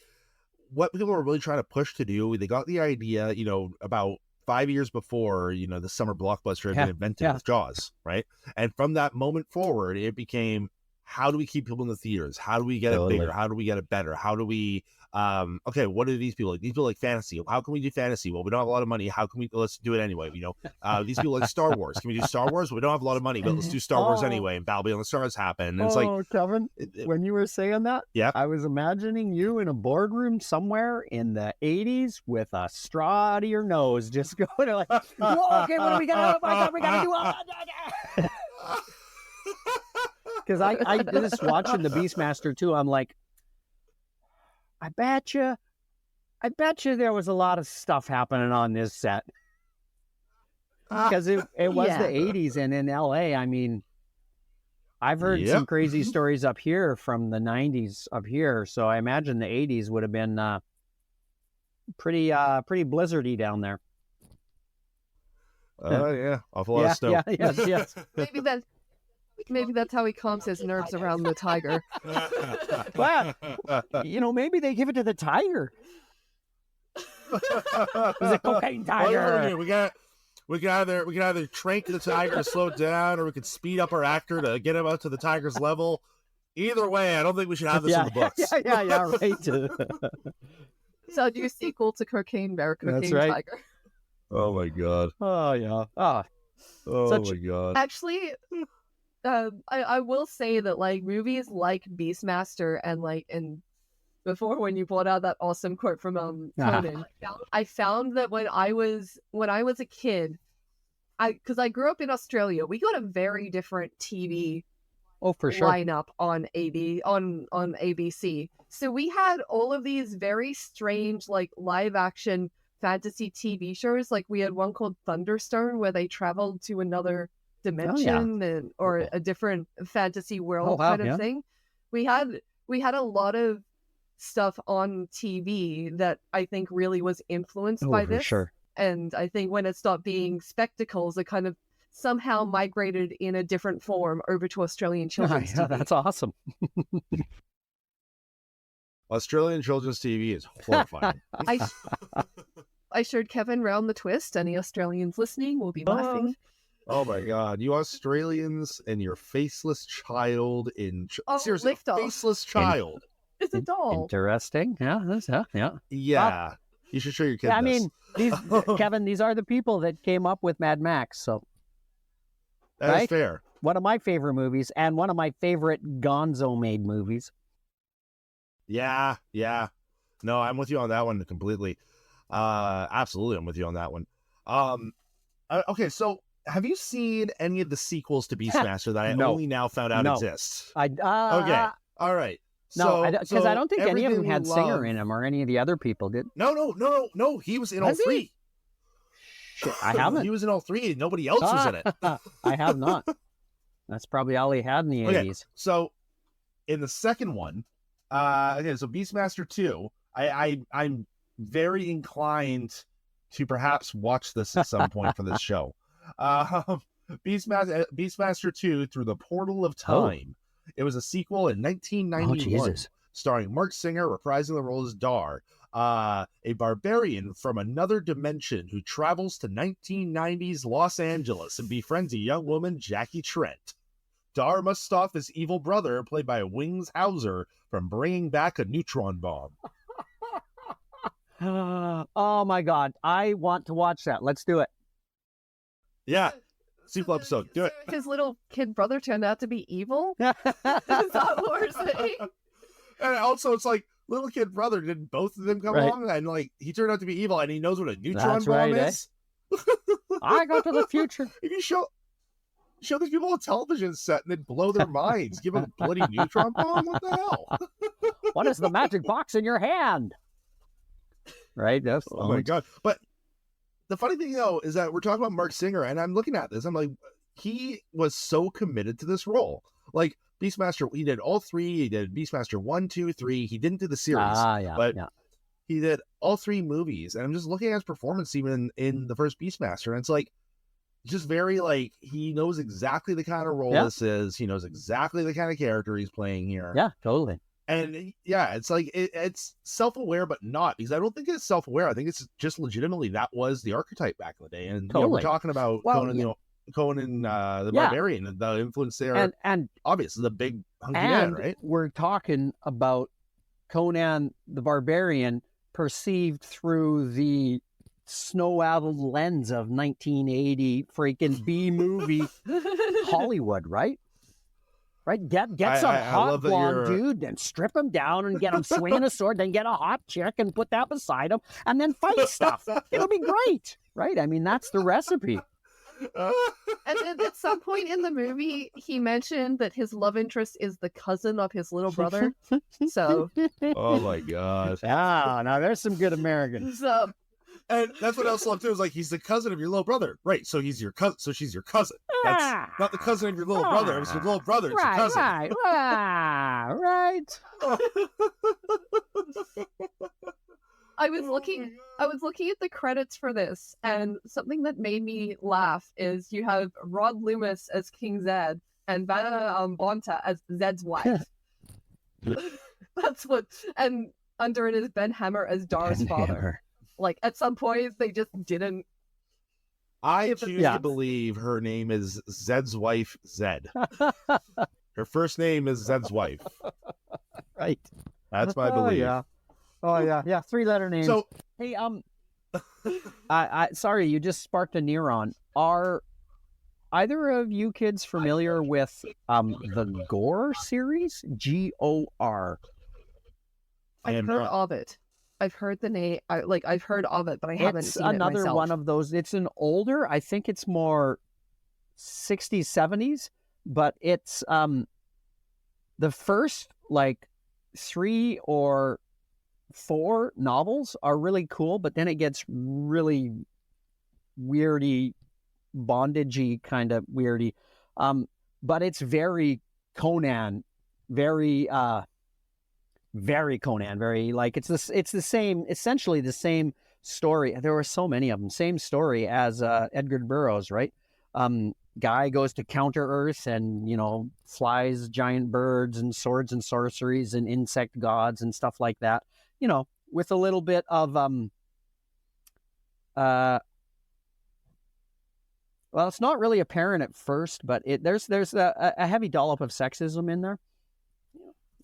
what people were really trying to push to do, they got the idea, about 5 years before, the summer blockbuster had Yeah, been invented yeah. with Jaws, right? And from that moment forward, it became, how do we keep people in the theaters? How do we get Totally. it bigger? How do we get it better? How do we okay, what do these people like? These people like fantasy. How can we do fantasy? Well, we don't have a lot of money. How can we, let's do it anyway. These people like Star Wars. Can we do Star Wars? Well, we don't have a lot of money, but let's do Star Wars Oh. anyway. And Battle Beyond the Stars happened. And it's like, Kevin, when you were saying that, Yeah. I was imagining you in a boardroom somewhere in the 80s with a straw out of your nose, just going like, whoa, okay, what do we got? Oh my God, we got to do. Because I did this watching the Beastmaster too. I'm like, I bet you there was a lot of stuff happening on this set. Because it was Yeah. the 80s, and in LA, I mean, I've heard Yep. some crazy stories up here from the 90s up here, so I imagine the 80s would have been pretty blizzardy down there. yeah, awful lot Yeah, of snow. yeah, yes. Maybe that's how he calms his nerves around the tiger. Well, maybe they give it to the tiger. It was a cocaine tiger. We can either trank the tiger to slow it down, or we could speed up our actor to get him up to the tiger's level. Either way, I don't think we should have this in the books. Yeah, right. So do a sequel to Cocaine Bear, Cocaine That's right. Tiger. Oh my god. Oh yeah. Oh, Oh Such- my god. Actually, I will say that like movies like Beastmaster and before when you brought out that awesome quote from Conan, I found that when I was a kid, because I grew up in Australia, we got a very different TV for sure. lineup on ABC. So we had all of these very strange, like, live action fantasy TV shows. Like, we had one called Thunderstone where they traveled to another dimension or a different fantasy world kind of thing. We had a lot of stuff on TV that I think really was influenced by this. Sure. And I think when it stopped being spectacles, it kind of somehow migrated in a different form over to Australian children's TV. That's awesome. Australian children's TV is horrifying. I showed Kevin round the twist. Any Australians listening will be laughing. Oh my God, you Australians and your faceless child seriously, faceless child. It's a doll. Interesting. Yeah. You should show your kids. I mean, Kevin, these are the people that came up with Mad Max. So that's fair. One of my favorite movies and one of my favorite Gonzo-made movies. Yeah. No, I'm with you on that one completely. Absolutely, I'm with you on that one. Okay, so have you seen any of the sequels to Beastmaster that I only now found out exist? Okay, all right. No, because I don't think any of them had Singer in them, or any of the other people did. No. He was in all three. Shit, I haven't. He was in all three, and nobody else was in it. I have not. That's probably all he had in the 80s. So, in the second one, so Beastmaster 2, I'm very inclined to perhaps watch this at some point for this show. Beastmaster 2 Through the Portal of Time. It was a sequel in 1991, starring Mark Singer reprising the role as Dar, a barbarian from another dimension who travels to 1990s Los Angeles and befriends a young woman, Jackie Trent. Dar must stop his evil brother, played by Wings Hauser, from bringing back a neutron bomb. Oh my God, I want to watch that. Let's do it. Yeah. Sequel episode. Do it. His little kid brother turned out to be evil? Is that what we're saying? And also, it's like, little kid brother, did both of them come along? And like, he turned out to be evil, and he knows what a neutron bomb is? I go to the future. If you show these people a television set and then blow their minds, give them a bloody neutron bomb? What the hell? What is the magic box in your hand? Right? That's oh my God. But the funny thing, though, is that we're talking about Mark Singer, and I'm looking at this. I'm like, he was so committed to this role. Like, Beastmaster, he did all three. He did Beastmaster 1, 2, 3. He didn't do the series, but he did all three movies. And I'm just looking at his performance even in the first Beastmaster, and it's like, just very, like, he knows exactly the kind of role this is. He knows exactly the kind of character he's playing here. Yeah, totally. And yeah, it's like, it's self-aware, but not, because I don't think it's self-aware. I think it's just legitimately that was the archetype back in the day. And we're talking about Conan, Conan the Barbarian, the influence there. And obviously the big hunky man, right? We're talking about Conan the Barbarian perceived through the snow-addled lens of 1980 freaking B-movie Hollywood, right? Right, get some hot blonde dude and strip him down and get him swinging a sword, then get a hot chick and put that beside him and then fight stuff. It'll be great, right? I mean, that's the recipe. And then at some point in the movie, he mentioned that his love interest is the cousin of his little brother. So, oh my God! Yeah, now there's some good Americans. And that's what else I love too. Is like, he's the cousin of your little brother, right? So he's your cousin. So she's your cousin. That's not the cousin of your little brother. It's your little brother. It's your cousin. Right. I was looking at the credits for this, and something that made me laugh is you have Rod Loomis as King Zed and Vanna Bonta as Zed's wife. That's what, and under it is Ben Hammer as Dar's father. Like, at some point, they just didn't. I choose to believe her name is Zed's wife, Zed. Her first name is Zed's wife. Right. That's my belief. Yeah. Oh, yeah. 3-letter names. So, hey, I sorry, you just sparked a neuron. Are either of you kids familiar with the Gore series? GOR. I've heard of it. I've heard the name. I've heard of it, but I haven't seen it myself. It's another one of those. It's an older. I think it's more 60s, 70s, but it's the first like 3 or 4 novels are really cool, but then it gets really weirdy, bondagey kind of weirdy. But it's very Conan, very Conan, very like it's the same, essentially the same story. There were so many of them. Same story as Edgar Burroughs, right? Guy goes to counter Earth and, you know, flies giant birds and swords and sorceries and insect gods and stuff like that. You know, with a little bit of well, it's not really apparent at first, but there's a heavy dollop of sexism in there,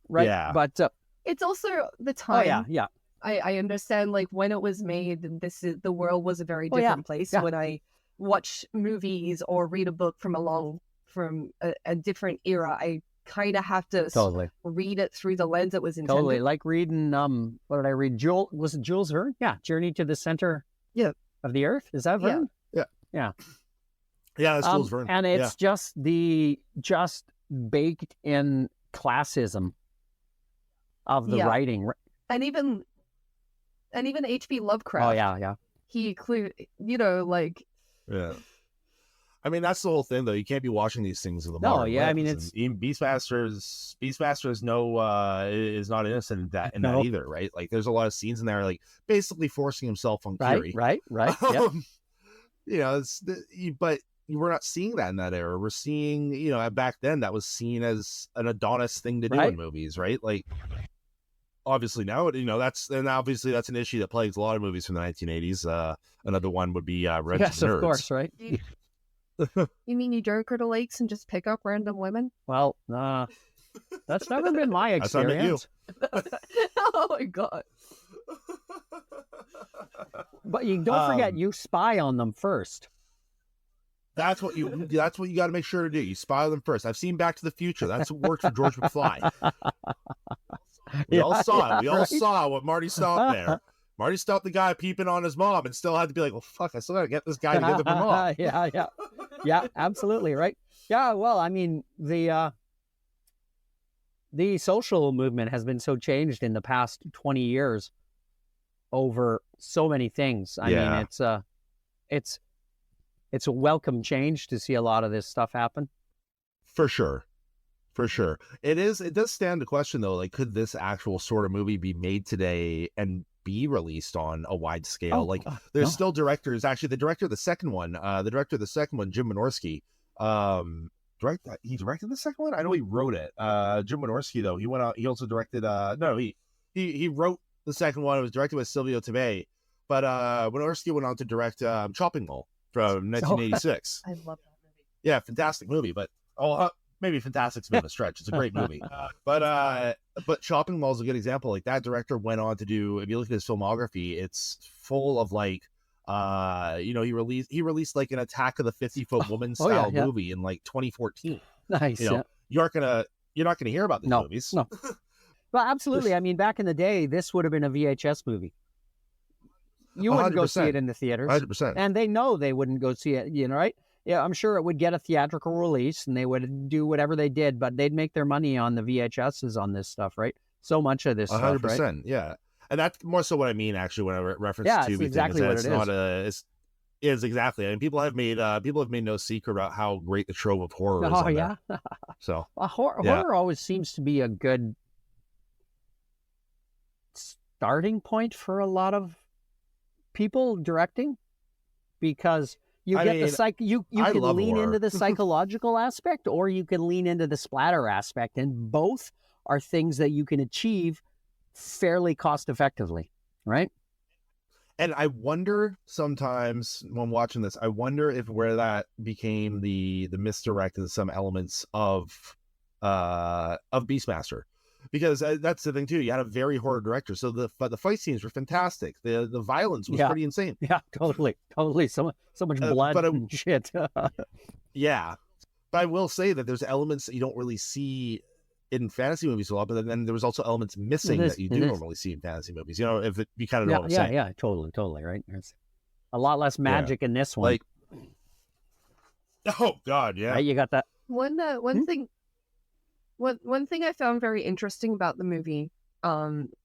right? Yeah. But it's also the time. oh yeah. I understand, like, when it was made, the world was a very different place. Yeah. When I watch movies or read a book from a different era, I kind of have to Totally read it through the lens it was intended. totally like reading what did I read? Was it Jules Verne? Yeah, Journey to the Center of the Earth. Is that Verne? Yeah, that's Jules Verne. And it's just baked in classism of the writing. And even H.P. Lovecraft. Oh yeah. He like. Yeah. I mean, that's the whole thing, though. You can't be watching these things with a No, modern yeah, I lens. mean, it's... And Beastmaster is not innocent in that either, right? Like, there's a lot of scenes in there, like, basically forcing himself on Kiri. Right. Yep. You know, but we're not seeing that in that era. We're seeing, you know, back then that was seen as an Adonis thing to do in movies, right? Like, obviously now, you know, that's an issue that plagues a lot of movies from the 1980s. Another one would be Revenge of Nerds. Of course, right? You mean you don't go to lakes and just pick up random women? Well, that's never been my experience. Oh my god! But you don't forget, you spy on them first. That's what you got to make sure to do. You spy on them first. I've seen Back to the Future. That's what worked for George McFly. We all saw it. We all saw what Marty stopped there. Marty stopped the guy peeping on his mom and still had to be like, well, fuck, I still got to get this guy to get the mom. Yeah, absolutely, right? Yeah, well, I mean, the social movement has been so changed in the past 20 years over so many things. I mean, it's a welcome change to see a lot of this stuff happen. For sure. It does stand the question, though, like, could this actual sort of movie be made today and be released on a wide scale? There's still directors. Actually, the director of the second one, Jim Wynorski, he directed the second one. I know he wrote it. Jim Wynorski, though, he went out. He also directed. He wrote the second one. It was directed by Silvio Tomei, but Wynorski went on to direct Chopping Mall from 1986. I love that movie. Yeah, fantastic movie, but maybe fantastic's a bit of a stretch. It's a great movie, but Chopping Mall is a good example. Like, that director went on to do. If you look at his filmography, it's full of like, you know, he released like an Attack of the 50-Foot Woman style movie in like 2014. Nice. You know, you're not gonna hear about these movies. No. Well, absolutely. I mean, back in the day, this would have been a VHS movie. You wouldn't go see it in the theaters, 100%, and they know they wouldn't go see it. You know, right? Yeah, I'm sure it would get a theatrical release, and they would do whatever they did, but they'd make their money on the VHSs on this stuff, right? So much of this 100%, stuff, right? Yeah, and that's more so what I mean, actually, when I reference to it's exactly what it is. It's exactly. I mean, people have made no secret about how great the trope of horror is. Oh yeah. So horror always seems to be a good starting point for a lot of people directing, because you can lean into the psychological aspect, or you can lean into the splatter aspect, and both are things that you can achieve fairly cost effectively, right? And I wonder sometimes when watching this, if where that became the misdirect in some elements of Beastmaster, because that's the thing too. You had a very horror director, so the fight scenes were fantastic. The violence was pretty insane. Yeah, totally. So much blood and shit. Yeah, but I will say that there's elements that you don't really see in fantasy movies a lot, but then there was also elements missing that you do normally see in fantasy movies. You know, you kind of know what I'm saying. Yeah, totally, right? There's a lot less magic in this one. Like, oh God, yeah. Right, you got that. One thing One thing I found very interesting about the movie,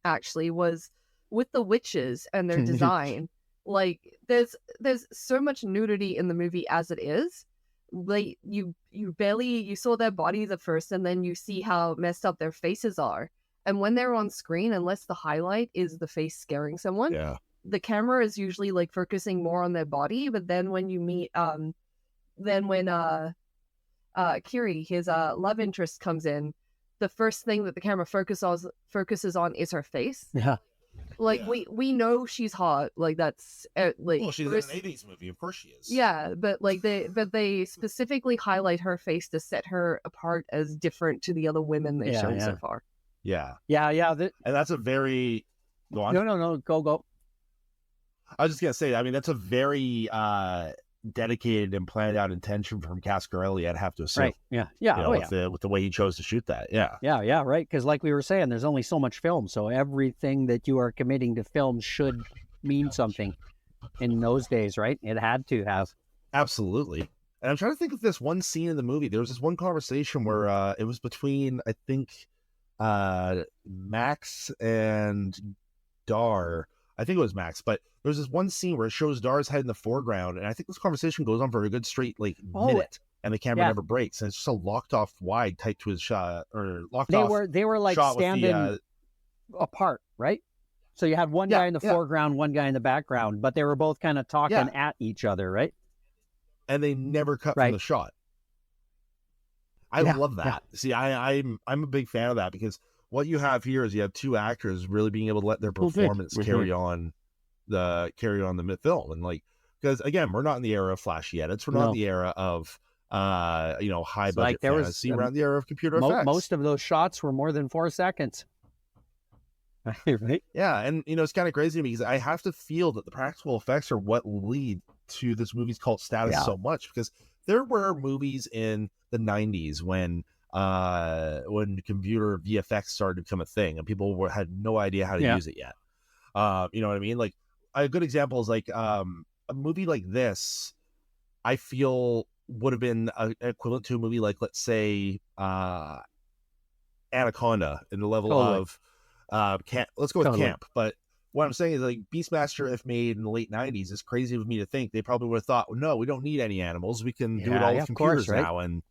actually, was with the witches and their design. Like, there's so much nudity in the movie as it is. Like, you saw their bodies at first, and then you see how messed up their faces are. And when they're on screen, unless the highlight is the face scaring someone, the camera is usually like focusing more on their body. But then when you meet, then when Kiri, his love interest, comes in, the first thing that the camera focuses on is her face. Yeah. Like, we know she's hot. Like, that's like, well, she's in an 80s movie, of course she is. Yeah, but like they specifically highlight her face to set her apart as different to the other women they've shown so far. Yeah. And that's a very... Go on. No, go. I was just going to say, I mean, that's a very dedicated and planned out intention from Cascarelli, I'd have to assume. Right, yeah. With the way he chose to shoot that, Yeah, right, because like we were saying, there's only so much film, so everything that you are committing to film should mean something in those days, right? It had to have. Absolutely. And I'm trying to think of this one scene in the movie. There was this one conversation where it was between, I think, Max and Dar. I think it was Max, but there's this one scene where it shows Dar's head in the foreground, and I think this conversation goes on for a good straight minute, and the camera never breaks, and it's just a locked off wide tight to his shot, or locked off. They were like standing apart, right? So you had one guy in the foreground, one guy in the background, but they were both kind of talking at each other, right? And they never cut from the shot. I love that. See, I'm a big fan of that, because what you have here is you have two actors really being able to let their performance carry on the film, and like, because again, we're not in the era of flashy edits, we're not in the era of high budget fantasy, we're in the era of computer effects. Most of those shots were more than 4 seconds. Right? Yeah, and it's kind of crazy to me, because I have to feel that the practical effects are what lead to this movie's cult status so much, because there were movies in the 90s when computer VFX started to become a thing, and people had no idea how to use it yet. You know what I mean? Like, a good example is like a movie like this, I feel would have been equivalent to a movie like, let's say, Anaconda, in the level of camp. Let's go with camp. But what I'm saying is, like, Beastmaster, if made in the late 90s, is crazy of me to think they probably would have thought, well, no, we don't need any animals, we can do it all with computers now. And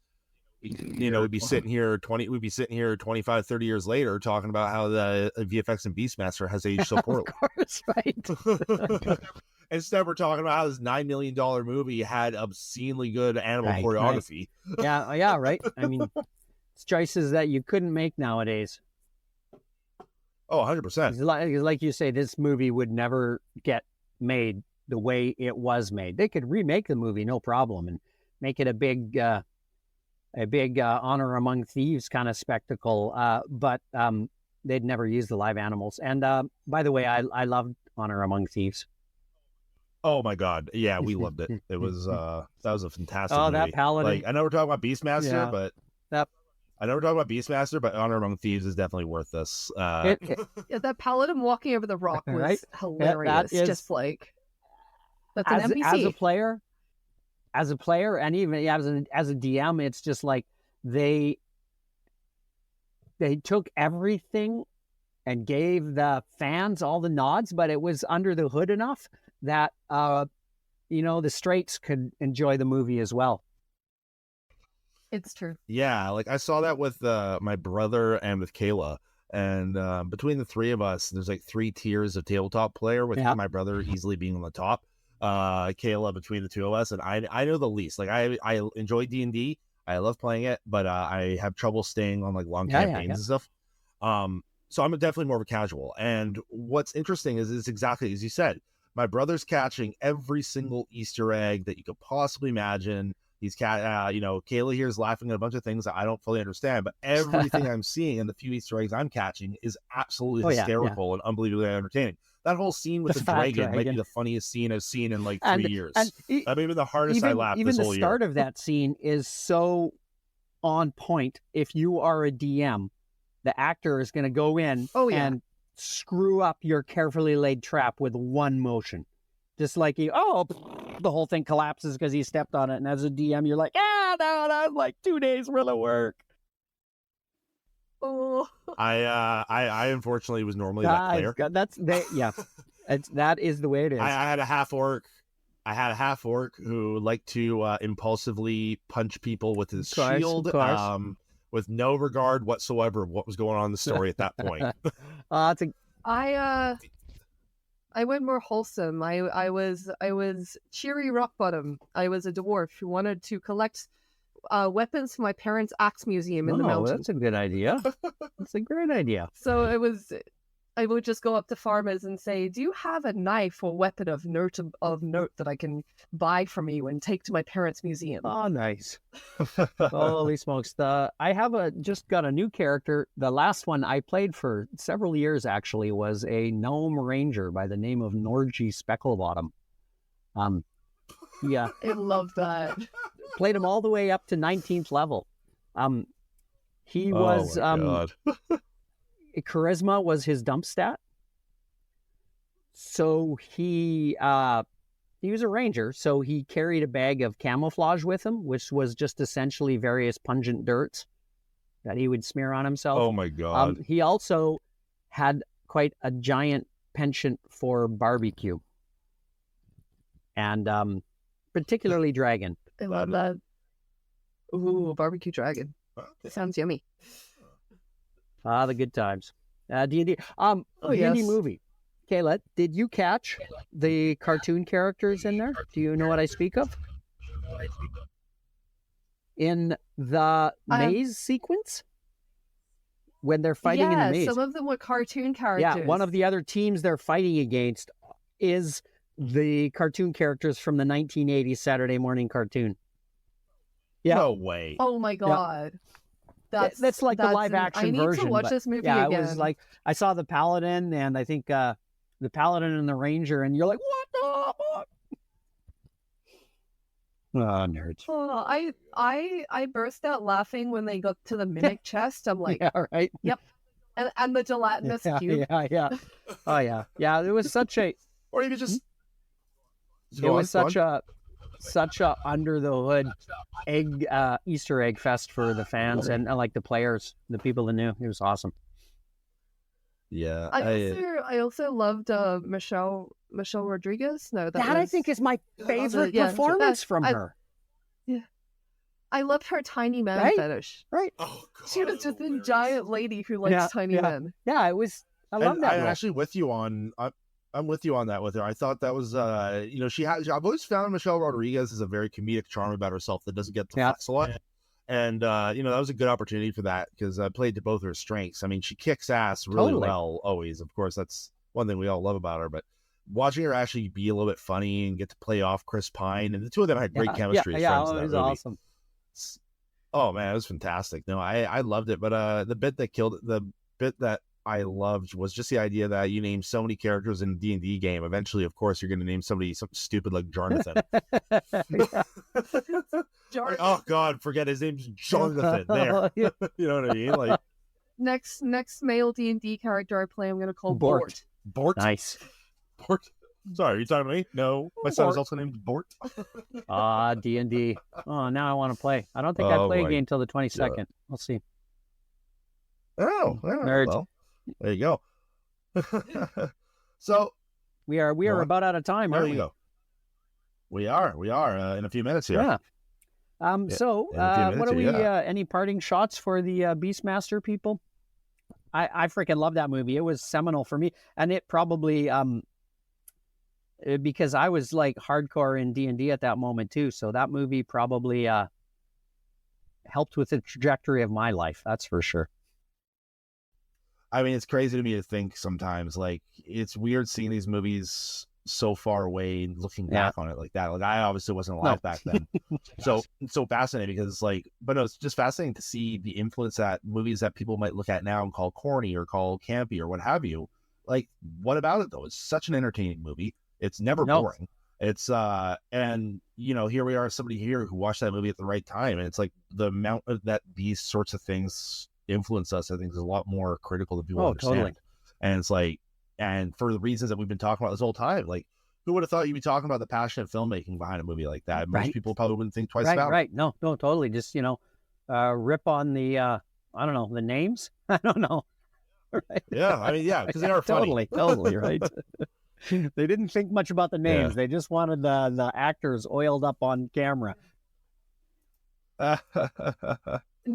we'd be sitting here 25, 30 years later talking about how the VFX in Beastmaster has aged so poorly. Of course, right. Instead, we're talking about how this $9 million movie had obscenely good animal choreography. Right. Yeah, right. I mean, it's choices that you couldn't make nowadays. Oh, 100%. Like you say, this movie would never get made the way it was made. They could remake the movie, no problem, and make it a big Honor Among Thieves kind of spectacle, but they'd never use the live animals. And by the way, I loved Honor Among Thieves. Oh my God, yeah, we loved it. It was that was a fantastic movie. That paladin! Like, I know we're talking about Beastmaster, but Honor Among Thieves is definitely worth this. That paladin walking over the rock was hilarious. Just like, that's an NPC. As a player, and even as a DM, it's just like they took everything and gave the fans all the nods, but it was under the hood enough that the straights could enjoy the movie as well. It's true. Yeah, like I saw that with my brother and with Kayla, and between the three of us, there's like 3 tiers of tabletop player, with my brother easily being on the top. Kayla between the two of us, and I know the least. Like, I enjoy D&D, I love playing it, but I have trouble staying on like long campaigns and stuff. So I'm definitely more of a casual. And what's interesting is it's exactly as you said. My brother's catching every single Easter egg that you could possibly imagine. He's Kayla here is laughing at a bunch of things that I don't fully understand, but everything I'm seeing and the few Easter eggs I'm catching is absolutely hysterical and unbelievably entertaining. That whole scene with the dragon might be the funniest scene I've seen in like 3 years. That may be the hardest I laughed this whole year. Even the start of that scene is so on point. If you are a DM, the actor is going to go in and screw up your carefully laid trap with one motion. Just like the whole thing collapses because he stepped on it. And as a DM, you're like, no, like 2 days worth of work. Oh, I unfortunately was normally that player. That is the way it is. I had a half orc. I had a half orc who liked to impulsively punch people with his shield, with no regard whatsoever of what was going on in the story at that point. I went more wholesome. I was cheery rock bottom. I was a dwarf who wanted to collect weapons from my parents' axe museum in the mountains. That's a good idea. That's a great idea. So I would just go up to farmers and say, "Do you have a knife or weapon of note that I can buy from you and take to my parents' museum?" Oh, nice. Holy smokes. I just got a new character. The last one I played for several years, actually, was a gnome ranger by the name of Norgie Specklebottom. Yeah. I love that. Played him all the way up to 19th level. He was... charisma was his dump stat. So he was a ranger, so he carried a bag of camouflage with him, which was just essentially various pungent dirts that he would smear on himself. Oh my God. He also had quite a giant penchant for barbecue. And particularly dragon. I love that. Ooh, barbecue dragon. That sounds yummy. The good times. D&D. D&D yes. movie. Kayla, did you catch the cartoon characters in there? Do you know what I speak of? In the maze sequence? When they're fighting in the maze. Some of them were cartoon characters. Yeah, one of the other teams they're fighting against is the cartoon characters from the 1980s Saturday morning cartoon. Yeah. No way. Oh my God. Yeah. That's like the live action version. I need to watch this movie again. It was like, I saw the Paladin and I think the Paladin and the Ranger, and you're like, what the fuck? Oh, nerds. Oh, I burst out laughing when they got to the mimic chest. I'm like, yeah, right. Yep. And the gelatinous cube. Yeah. Oh yeah. Yeah, it was such a or even just it was such a under the hood Easter egg fest for the fans and like the players, the people that knew. It was awesome. Yeah. I also loved Michelle Rodriguez. No, that I think is my favorite performance from her. Yeah. I loved her tiny man fetish. Right. Oh, God. She was just a giant lady who likes tiny men. Yeah, it was. I love that. I'm actually with you on. I'm with you on that with her. I thought that was, I've always found Michelle Rodriguez as a very comedic charm about herself that doesn't get to flex a lot. And, that was a good opportunity for that because I played to both her strengths. I mean, she kicks ass really well, always. Of course, that's one thing we all love about her. But watching her actually be a little bit funny and get to play off Chris Pine, and the two of them had great chemistry as friends in that movie. Awesome. Oh, man, it was fantastic. No, I loved it. But the bit that I loved was just the idea that you name so many characters in a D&D game. Eventually, of course, you're going to name somebody something stupid like Jonathan. Oh God, forget his name's Jonathan. There, you know what I mean? Like next male D&D character I play, I'm going to call Bort. Bort. Nice. Bort. Sorry, are you talking to me? No, my son is also named Bort. D&D. Oh, now I want to play. I don't think I play a game till the 22nd. God. We'll see. Oh, well. There you go. So we are about out of time, aren't we? Go. We are in a few minutes here. Yeah. What are we? Any parting shots for the Beastmaster people? I freaking love that movie. It was seminal for me, and it probably because I was like hardcore in D&D at that moment too. So that movie probably helped with the trajectory of my life. That's for sure. I mean, it's crazy to me to think sometimes, like, it's weird seeing these movies so far away and looking back on it like that. Like, I obviously wasn't alive back then. So it's so fascinating because, like, but no, it's just fascinating to see the influence that movies that people might look at now and call corny or call campy or what have you. Like, what about it, though? It's such an entertaining movie. It's never boring. It's, and, here we are, somebody here who watched that movie at the right time. And it's like the amount of that these sorts of things influence us, I think, is a lot more critical than people understand. Totally. And it's like, and for the reasons that we've been talking about this whole time, like, who would have thought you'd be talking about the passionate filmmaking behind a movie like that? Most people probably wouldn't think twice about it. Right. No, totally. Just, rip on the I don't know, the names. I don't know. Right? Yeah, I mean, yeah, because they are funny. Totally, right? They didn't think much about the names. They just wanted the actors oiled up on camera.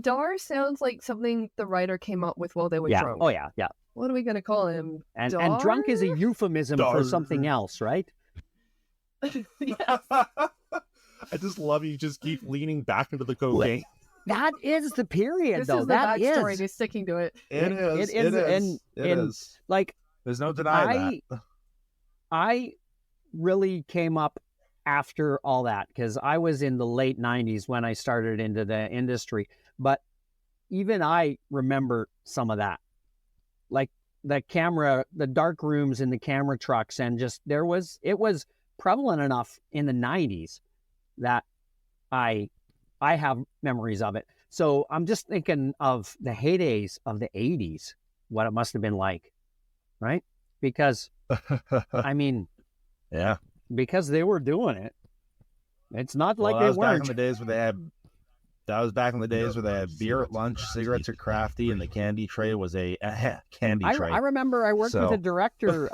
Dar sounds like something the writer came up with while they were drunk. Oh yeah, yeah. What are we gonna call him? And drunk is a euphemism for something else, right? Yes. I just love you. Just keep leaning back into the cocaine. That is the period, This though. is the That backstory. is. They're sticking to it. It is. It is. It is. Like, there's no denying that. I really came up after all that because I was in the late 90s when I started into the industry. But even I remember some of that. Like the camera, the dark rooms in the camera trucks, and just it was prevalent enough in the 90s that I have memories of it. So I'm just thinking of the heydays of the 80s, what it must have been like, right? Because, I mean, yeah, because they were doing it. It's not like that they was weren't. Back in the days where they had. That was back in the days where they had beer at lunch, cigarettes are crafty, and the candy tray was a candy tray. I remember I worked with a director,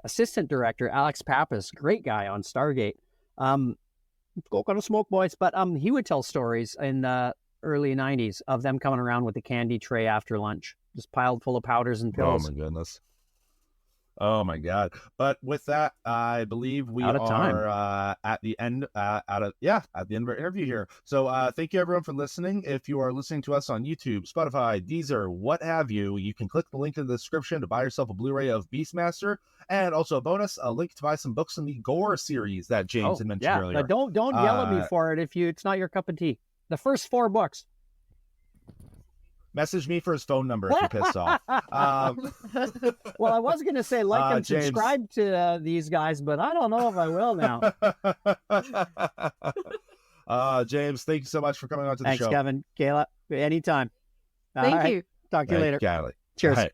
assistant director, Alex Pappas, great guy on Stargate. Go on a smoke, boys. But he would tell stories in the early 90s of them coming around with the candy tray after lunch, just piled full of powders and pills. Oh, my goodness. Oh, my God. But with that, I believe we are at the end at the end of our interview here. So thank you, everyone, for listening. If you are listening to us on YouTube, Spotify, Deezer, what have you, you can click the link in the description to buy yourself a Blu-ray of Beastmaster, and also a bonus, a link to buy some books in the Gore series that James had mentioned earlier. Don't yell at me for it if it's not your cup of tea. The first 4 books. Message me for his phone number if you're pissed off. Well, I was going to say like and James. subscribe to these guys, but I don't know if I will now. James, thank you so much for coming on to the show. Thanks, Kevin. Kayla, anytime. Thank you. Talk to you later. Kylie. Cheers. All right.